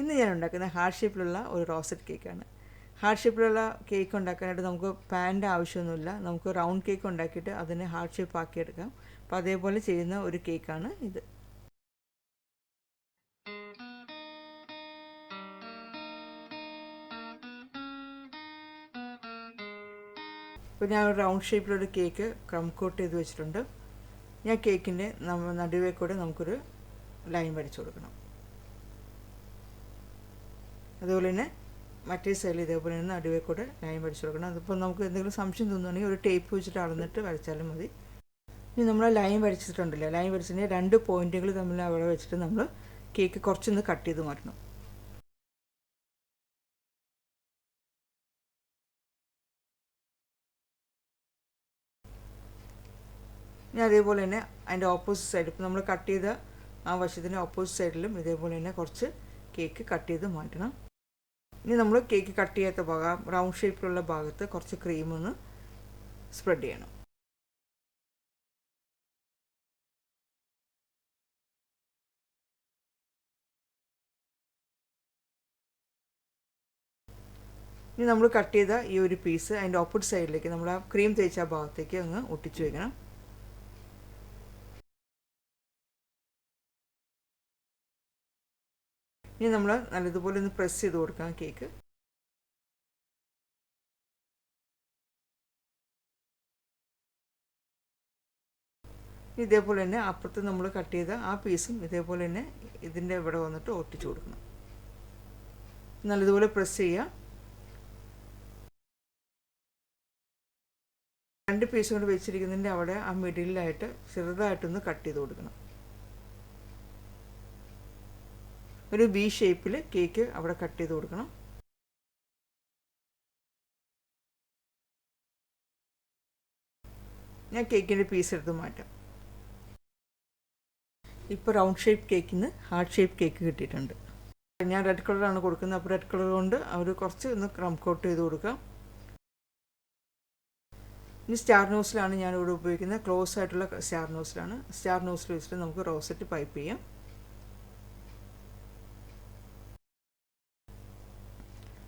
ഇന്ന് ഞാൻ ഉണ്ടാക്കുന്ന ഹാർട്ട് ഷേപ്പിലുള്ള ഒരു റോസറ്റ് കേക്കാണ്. ഹാർട്ട് ഷേപ്പിലുള്ള കേക്ക് ഉണ്ടാക്കാനായിട്ട് നമുക്ക് പാനിൻ്റെ ആവശ്യമൊന്നുമില്ല. നമുക്ക് റൗണ്ട് കേക്ക് ഉണ്ടാക്കിയിട്ട് അതിനെ ഹാർട്ട് ഷേപ്പ് ആക്കിയെടുക്കാം. അപ്പോൾ അതേപോലെ ചെയ്യുന്ന ഒരു കേക്കാണ് ഇത്. ഇപ്പോൾ ഞാൻ ഒരു റൗണ്ട് ഷേപ്പിലൊരു കേക്ക് ക്രം കോട്ട് ചെയ്ത് വെച്ചിട്ടുണ്ട്. ഞാൻ കേക്കിൻ്റെ നടുവേ കൂടെ നമുക്കൊരു ലൈൻ വരച്ചു കൊടുക്കണം. അതുപോലെ തന്നെ മറ്റേ സൈഡിൽ ഇതേപോലെ തന്നെ നടുവേ കൂടെ ലൈൻ വരച്ചു കൊടുക്കണം. അതിപ്പോൾ നമുക്ക് എന്തെങ്കിലും സംശയം തോന്നുകയാണെങ്കിൽ ഒരു ടേപ്പ് വെച്ചിട്ട് അളന്നിട്ട് വരച്ചാലും മതി. ഇനി നമ്മൾ ലൈൻ വരച്ചിട്ടുണ്ടല്ലോ, ലൈൻ വരച്ചതിന് 2 പോയിൻറ്റുകൾ തമ്മിൽ അവിടെ വെച്ചിട്ട് നമ്മൾ കേക്ക് കുറച്ചൊന്ന് കട്ട് ചെയ്ത് മാറ്റണം. ഇനി അതേപോലെ തന്നെ അതിൻ്റെ ഓപ്പോസിറ്റ് സൈഡ്, ഇപ്പോൾ നമ്മൾ കട്ട് ചെയ്ത ആ വശത്തിൻ്റെ ഓപ്പോസിറ്റ് സൈഡിലും ഇതേപോലെ തന്നെ കുറച്ച് കേക്ക് കട്ട് ചെയ്ത് മാറ്റണം. ഇനി നമ്മൾ കേക്ക് കട്ട് ചെയ്യാത്ത ഭാഗം, റൗണ്ട് ഷേപ്പിലുള്ള ഭാഗത്ത് കുറച്ച് ക്രീമൊന്ന് സ്പ്രെഡ് ചെയ്യണം. ഇനി നമ്മൾ കട്ട് ചെയ്ത ഈ ഒരു പീസ് അതിൻ്റെ ഓപ്പോസിറ്റ് സൈഡിലേക്ക് നമ്മൾ ആ ക്രീം തേച്ച ആ ഭാഗത്തേക്ക് അങ്ങ് ഒട്ടിച്ചു വയ്ക്കണം. ഇനി നമ്മൾ നല്ലതുപോലെ ഒന്ന് പ്രസ് ചെയ്ത് കൊടുക്കാം കേക്ക്. ഇതേപോലെ തന്നെ അപ്പുറത്ത് നമ്മൾ കട്ട് ചെയ്ത ആ പീസും ഇതേപോലെ തന്നെ ഇതിൻ്റെ ഇവിടെ വന്നിട്ട് ഒട്ടിച്ചു കൊടുക്കണം. നല്ലതുപോലെ പ്രസ് ചെയ്യുക. 2 പീസ് കൊണ്ട് വെച്ചിരിക്കുന്നതിൻ്റെ അവിടെ ആ മിഡിലായിട്ട് ചെറുതായിട്ടൊന്ന് കട്ട് ചെയ്ത് കൊടുക്കണം. ഒരു വി ഷേപ്പിൽ കേക്ക് അവിടെ കട്ട് ചെയ്ത് കൊടുക്കണം. ഞാൻ കേക്കിൻ്റെ പീസ് എടുത്ത് മാറ്റാം. ഇപ്പോൾ റൗണ്ട് ഷേപ്പ് കേക്കിൽ നിന്ന് ഹാർട്ട് ഷേപ്പ് കേക്ക് കിട്ടിയിട്ടുണ്ട്. ഞാൻ റെഡ് കളറാണ് കൊടുക്കുന്നത്. അപ്പോൾ റെഡ് കളർ കൊണ്ട് അവർ കുറച്ച് ഒന്ന് ക്രം കോട്ട് ചെയ്ത് കൊടുക്കാം. ഇനി സ്റ്റാർ നോസിലാണ് ഞാനിവിടെ ഉപയോഗിക്കുന്നത്. ക്ലോസ് ആയിട്ടുള്ള സ്റ്റാർ നോസിലാണ്. സ്റ്റാർ നോസിൽ വെച്ചിട്ട് നമുക്ക് റോസറ്റ് പൈപ്പ് ചെയ്യാം.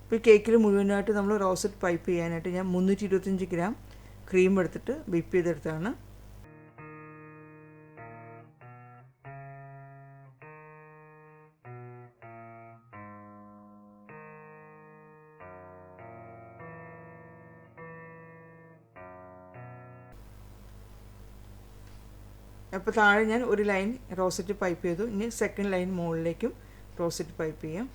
ഇപ്പോൾ ഈ കേക്കിൽ മുഴുവനായിട്ട് നമ്മൾ റോസറ്റ് പൈപ്പ് ചെയ്യാനായിട്ട് ഞാൻ 325 ഗ്രാം ക്രീം എടുത്തിട്ട് വിപ്പ് ചെയ്തെടുത്താണ്. അപ്പോൾ താഴെ ഞാൻ ഒരു ലൈൻ റോസറ്റ് പൈപ്പ് ചെയ്തു. ഇനി സെക്കൻഡ് ലൈൻ മുകളിലേക്കും റോസറ്റ് പൈപ്പ് ചെയ്യാം.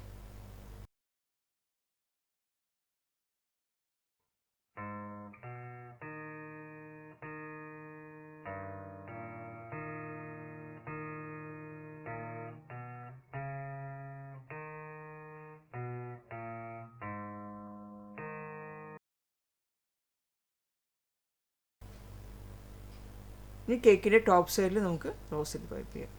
ഇനി കേക്കിൻ്റെ ടോപ്പ് സൈഡിൽ നമുക്ക് റോസറ്റ് പൈപ്പ് ചെയ്യാം.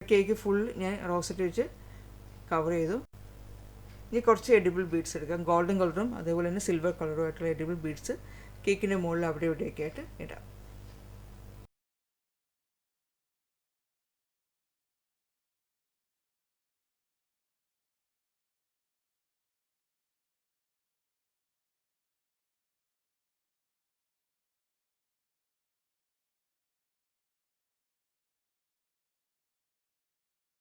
കേക്ക് ഫുൾ ഞാൻ റോസറ്റ് വെച്ച് കവർ ചെയ്തു. ഇനി കുറച്ച് എഡിബിൾ ബീഡ്സ് എടുക്കാം. ഗോൾഡൻ കളറും അതേപോലെ തന്നെ സിൽവർ കളറും ആയിട്ടുള്ള എഡിബിൾ ബീഡ്സ് കേക്കിൻ്റെ മുകളിൽ അവിടെ ഇവിടെയൊക്കെ ആയിട്ട് ഇടാം.